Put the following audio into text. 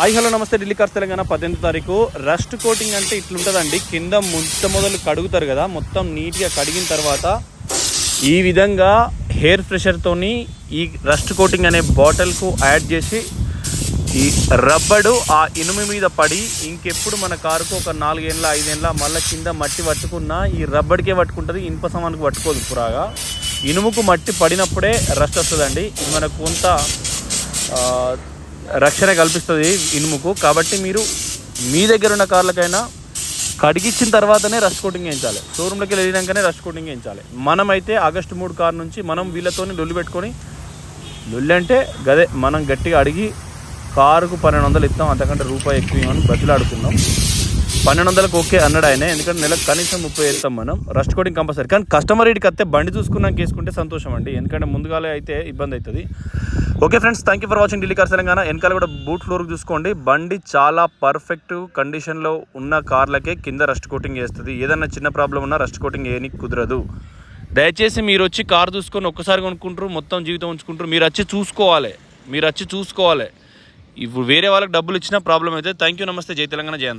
Hi hello నమస్తే. Delhi cars Telangana 18వ తారీఖు. Rust coating అంటే ఇట్లుంటుందండి. కింద మొదలు కడుగుతారు కదా, మొత్తం నీట్గా కడిగిన తర్వాత ఈ విధంగా హెయిర్ ఫ్రెషర్తోని ఈ రస్ట్ కోటింగ్ అనే బాటిల్కు యాడ్ చేసి ఈ రబ్బడు ఆ ఇనుము మీద పడి ఇంకెప్పుడు మన కారుకు ఒక 4 ఏళ్ళ 5 ఏళ్ళ మళ్ళీ కింద మట్టి పట్టుకున్నా ఈ రబ్బడికే పట్టుకుంటుంది, ఇనుప సామానికి పట్టుకోదు. పురాగా ఇనుముకు మట్టి పడినప్పుడే రస్ట్ వస్తుందండి. ఇది మనకు కొంత రక్షణ కల్పిస్తుంది ఇనుముకు. కాబట్టి మీరు మీ దగ్గర ఉన్న కార్లకైనా కడిగిచ్చిన తర్వాతనే రస్ట్ కోటింగ్ వేయించాలి. షోరూమ్లోకి వెళ్ళినాకనే రస్ట్ కోటింగ్ వేయించాలి. మనమైతే ఆగస్టు 3 కార్ నుంచి మనం వీళ్ళతోని లొల్లి పెట్టుకొని, లొల్లి అంటే గదే మనం గట్టిగా అడిగి కారుకు 1200 ఇస్తాం, అంతకంటే రూపాయి ఎక్కువ ఇవ్వమని బతిలాడుకున్నాం. 1200కు ఓకే అన్నాడు ఆయన. ఎందుకంటే నెలకు కనీసం 30 ఇస్తాం మనం. Rust coating compulsory. కానీ కస్టమర్ ఇటుకి వస్తే బండి చూసుకున్నాక వేసుకుంటే సంతోషం అండి, ఎందుకంటే ముందుగాలే అయితే ఇబ్బంది అవుతుంది. Okay friends, thank you for watching Delhi cars Telangana. వెనకాల కూడా బూట్ ఫ్లోర్కి చూసుకోండి. బండి చాలా పర్ఫెక్ట్ కండిషన్లో ఉన్న కార్లకే కింద రస్ట్ కోటింగ్ వేస్తుంది. ఏదన్నా చిన్న ప్రాబ్లం ఉన్నా రస్ట్ కోటింగ్ వేయనికి కుదరదు. దయచేసి మీరు వచ్చి కారు చూసుకొని ఒక్కసారి కొనుక్కుంటారు, మొత్తం జీవితం ఉంచుకుంటారు. మీరు వచ్చి చూసుకోవాలి. ఇప్పుడు వేరే వాళ్ళకి డబ్బులు ఇచ్చినా ప్రాబ్లం అయితే. థ్యాంక్ యూ, నమస్తే, జై తెలంగాణ, జై ఆంధ్ర.